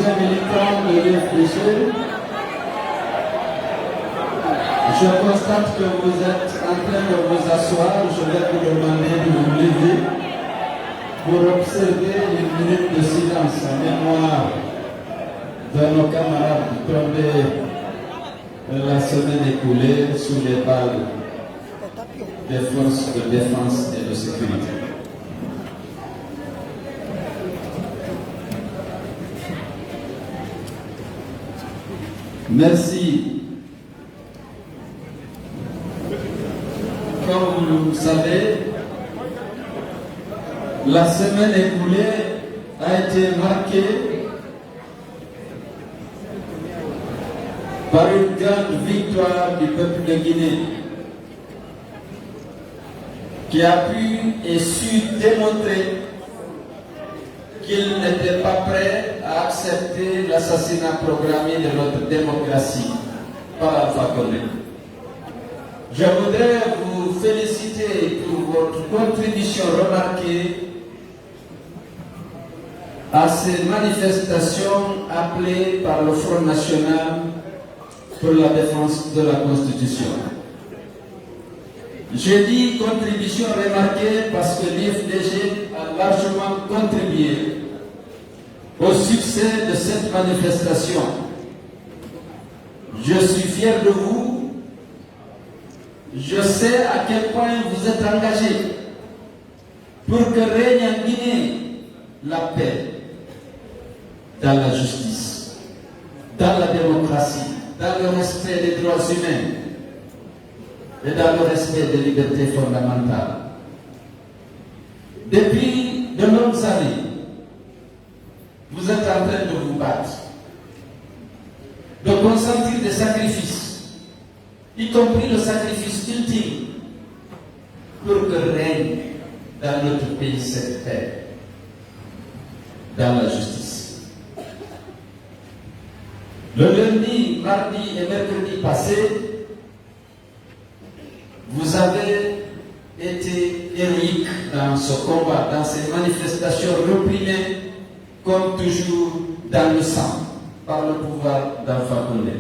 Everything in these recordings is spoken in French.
chers militants de l'UFDG, je constate que vous êtes en train de vous asseoir. Je vais vous demander de vous lever pour observer une minute de silence en mémoire de nos camarades tombés la semaine écoulée sous les balles des forces de défense et de sécurité. Merci. Comme vous le savez, la semaine écoulée a été marquée par une grande victoire du peuple de Guinée qui a pu et su démontrer qu'il n'était pas prêt à accepter l'assassinat programmé de notre démocratie par Alpha Condé. Je voudrais vous féliciter pour votre contribution remarquée à ces manifestations appelées par le Front National pour la défense de la Constitution. J'ai dit contribution remarquée parce que l'UFDG a largement contribué au succès de cette manifestation. Je suis fier de vous. Je sais à quel point vous êtes engagés pour que règne en Guinée la paix, dans la justice, dans la démocratie, dans le respect des droits humains et dans le respect des libertés fondamentales. Depuis de longues années, vous êtes en train de vous battre, de consentir des sacrifices, y compris le sacrifice ultime, pour que règne dans notre pays cette paix, dans la justice. Le lundi, mardi et mercredi passés, vous avez été héroïques dans ce combat, dans ces manifestations réprimées, comme toujours dans le sang, par le pouvoir d'Alpha Condé.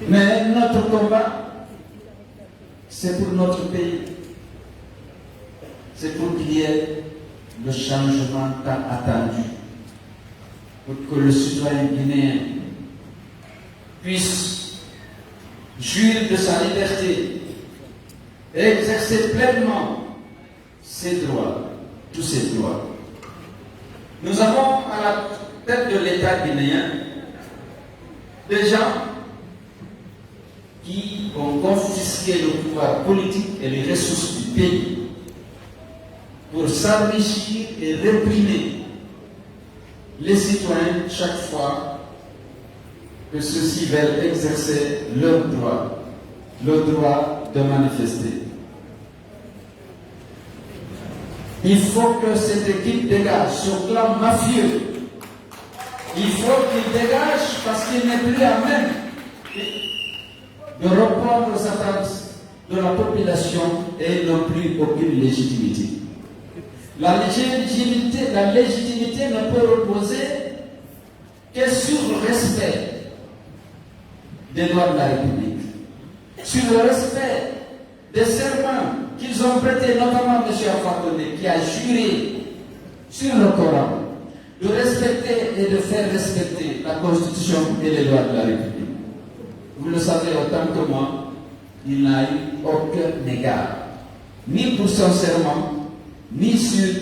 Mais notre combat, c'est pour notre pays. C'est pour qu'il y ait le changement tant attendu. Pour que le citoyen guinéen puisse jouir de sa liberté et exercer pleinement ses droits, tous ses droits. Nous avons à la tête de l'État guinéen des gens qui ont confisqué le pouvoir politique et les ressources du pays pour s'enrichir et réprimer les citoyens chaque fois que ceux-ci veulent exercer leur droit, le droit de manifester. Il faut que cette équipe dégage ce clan mafieux. Il faut qu'il dégage parce qu'il n'est plus à même de répondre aux attentes de la population et n'ont plus aucune légitimité. La légitimité ne peut reposer que sur le respect des lois de la République, sur le respect des serments qu'ils ont prêtés, notamment M. Alpha Condé, qui a juré sur le Coran de respecter et de faire respecter la Constitution et les lois de la République. Vous le savez autant que moi, il n'a eu aucun égard, ni pour son serment, ni sur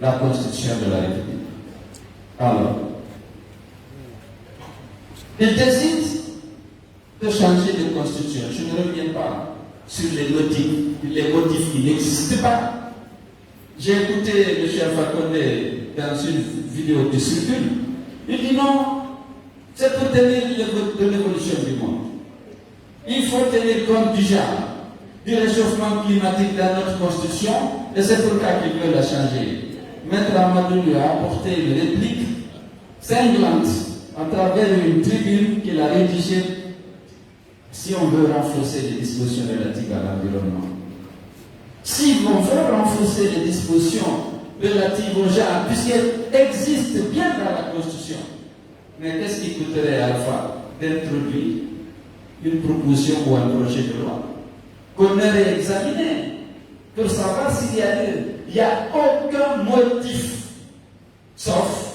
la Constitution de la République. Alors, il décide de changer de Constitution. Je ne reviens pas sur les motifs qui n'existent pas. J'ai écouté M. Alpha Condé dans une vidéo qui circule. Il dit non, c'est pour tenir de l'évolution du monde. Il faut tenir compte du genre, du réchauffement climatique dans notre Constitution, et c'est pour ça qu'il veut la changer. Maître Amadou lui a apporté une réplique cinglante à travers une tribune qu'il a rédigée si on veut renforcer les dispositions relatives à l'environnement. Si on veut renforcer les dispositions relative au genre, puisqu'elle existe bien dans la Constitution. Mais qu'est-ce qui coûterait à Alpha d'introduire une proposition ou un projet de loi qu'on aurait examiné pour savoir s'il y a lieu? Il n'y a aucun motif, sauf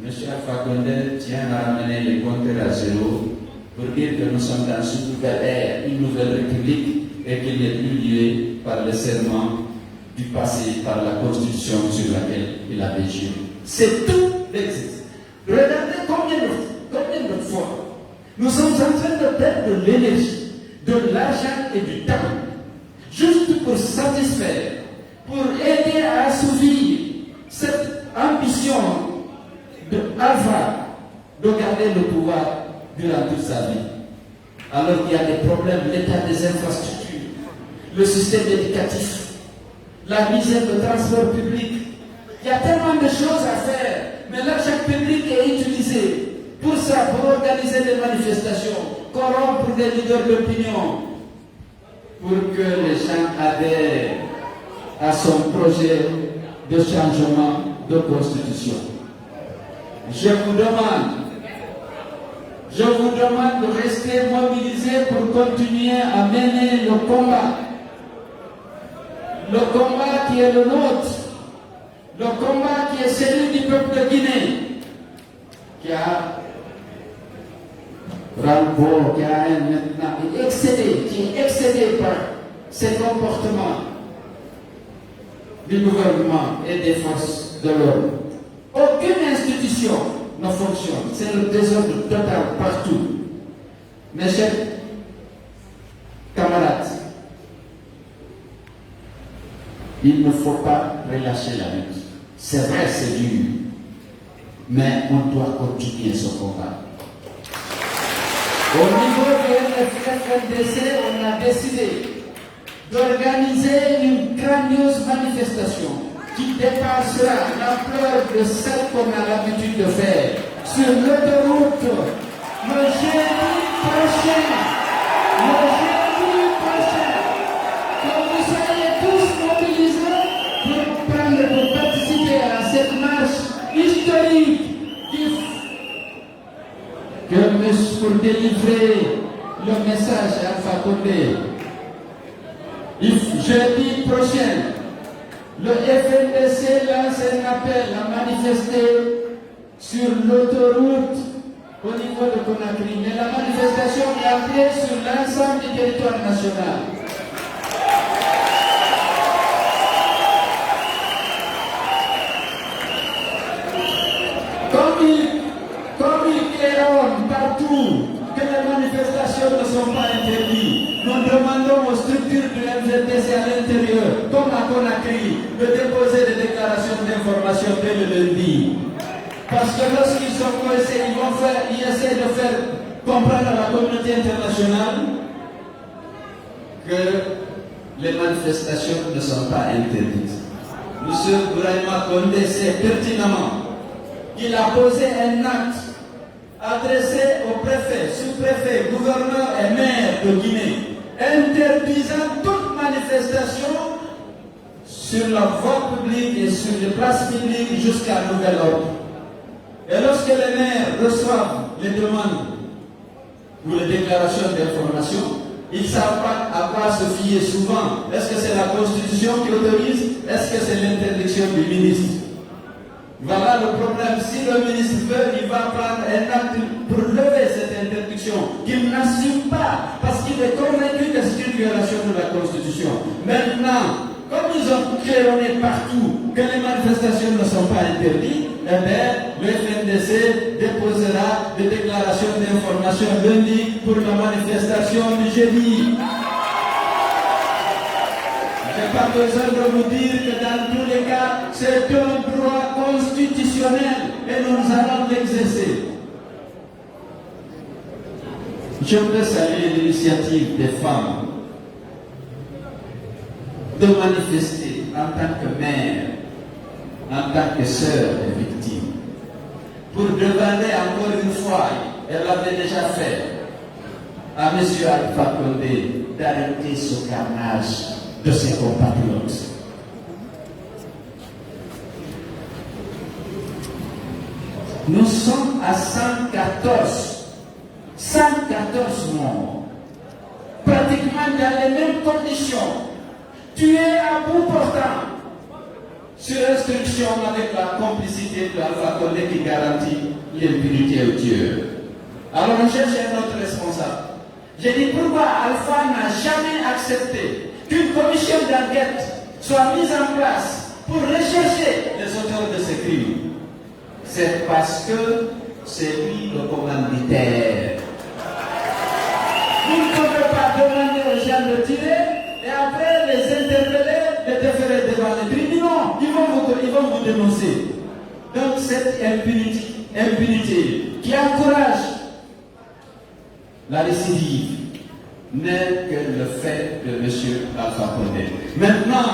M. Alpha Condé tient à ramener les compteurs à zéro pour dire que nous sommes dans une nouvelle ère, une nouvelle république, et qu'il n'est plus lié par le serment du passé, par la Constitution sur laquelle il avait juré. C'est tout l'existe. Regardez combien de fois nous sommes en train de perdre de l'énergie, de l'argent et du temps, juste pour satisfaire, pour aider à assouvir cette ambition de Alpha de garder le pouvoir durant toute sa vie. Alors qu'il y a des problèmes, l'état des infrastructures, le système éducatif, la misère de transport public. Il y a tellement de choses à faire, mais l'argent public est utilisé pour ça, pour organiser des manifestations, corrompre des leaders d'opinion, pour que les gens adhèrent à son projet de changement de constitution. Je vous demande de rester mobilisés pour continuer à mener le combat. Le combat qui est le nôtre, le combat qui est celui du peuple de Guinée, qui a maintenant qui est excédé par ces comportements du gouvernement et des forces de l'ordre. Aucune institution ne fonctionne. C'est le désordre total partout. Mes chers camarades, il ne faut pas relâcher la lutte. C'est vrai, c'est dur, mais on doit continuer ce combat. Au niveau de FNDC, on a décidé d'organiser une grandiose manifestation qui dépassera l'ampleur de celle qu'on a l'habitude de faire sur l'autoroute le jeudi prochain. Que vous soyez tous mobilisés pour participer à cette marche historique pour délivrer le message à Alpha Condé. Jeudi prochain, le FNDC lance un appel à manifester sur l'autoroute au niveau de Conakry. Mais la manifestation est appelée sur l'ensemble du territoire national. Comme il claironne partout que les manifestations ne sont pas interdites, nous demandons aux structures du MZDC à l'intérieur, comme à Conakry, de déposer des déclarations d'information dès le lundi. Parce que lorsqu'ils sont coincés, ils essaient de faire comprendre à la communauté internationale que les manifestations ne sont pas interdites. M. Bourahima Condé sait pertinemment qu'il a posé un acte adressé au préfet, sous-préfet, gouverneur et maire de Guinée, interdisant toute manifestation sur la voie publique et sur les places publiques jusqu'à nouvel ordre. Et lorsque les maires reçoivent les demandes ou les déclarations d'information, ils ne savent pas à quoi se fier souvent. Est-ce que c'est la Constitution qui autorise? Est-ce que c'est l'interdiction du ministre? Voilà le problème. Si le ministre veut, il va prendre un acte pour lever cette interdiction qu'il n'assume pas parce qu'il est convaincu que c'est une violation de la Constitution. Maintenant, comme ils ont claironné partout que les manifestations ne sont pas interdites, eh bien, le FNDC déposera des déclarations d'information lundi pour la manifestation du jeudi. Je n'ai pas besoin de vous dire que dans tous les cas, c'est un droit constitutionnel et nous allons l'exercer. Je voudrais saluer l'initiative des femmes de manifester en tant que mère, en tant que sœur des victimes, pour demander encore une fois, elle l'avait déjà fait, à M. Alpha Condé d'arrêter ce carnage de ses compatriotes. Nous sommes à 114. 114 morts. Pratiquement dans les mêmes conditions. Tués à bout portant. Sur instruction avec la complicité de l'Alpha Condé qui garantit l'impunité aux tueurs. Alors on cherche un autre responsable. J'ai dit pourquoi Alpha n'a jamais accepté qu'une commission d'enquête soit mise en place pour rechercher les auteurs de ces crimes. C'est parce que c'est lui le commanditaire. Vous ne pouvez pas demander aux gens de tirer et après les interpeller, les déférer devant les tribunaux. Ils vont vous dénoncer. Donc cette impunité qui encourage la récidive n'est que le fait de M. Alpha Condé. Maintenant,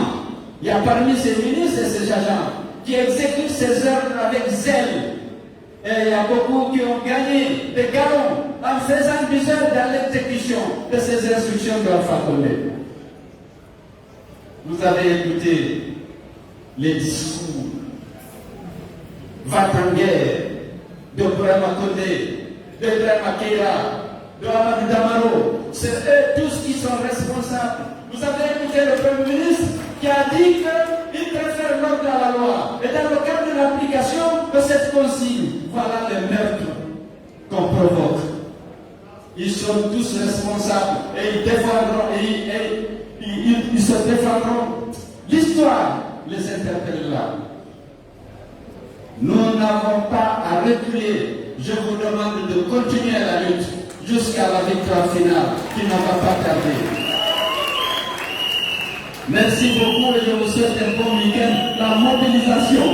il y a parmi ces ministres et ces agents qui exécutent ces ordres avec zèle. Et il y a beaucoup qui ont gagné des galons en faisant du zèle dans l'exécution de ces instructions d'Alpha Condé. Vous avez écouté les discours va-t-en-guerre de Brahma Condé, de Brahma Keïra, de Amadou Damaro. C'est eux tous qui sont responsables. Vous avez écouté le Premier ministre qui a dit qu'il préfère l'ordre à la loi. Et dans le cadre de l'application de cette consigne, voilà les meurtres qu'on provoque. Ils sont tous responsables et ils défendront, ils se défendront. L'histoire les interpellera. Nous n'avons pas à reculer. Je vous demande de continuer la lutte jusqu'à la victoire finale qui ne va pas tarder. Merci beaucoup et je vous souhaite un bon week-end. La mobilisation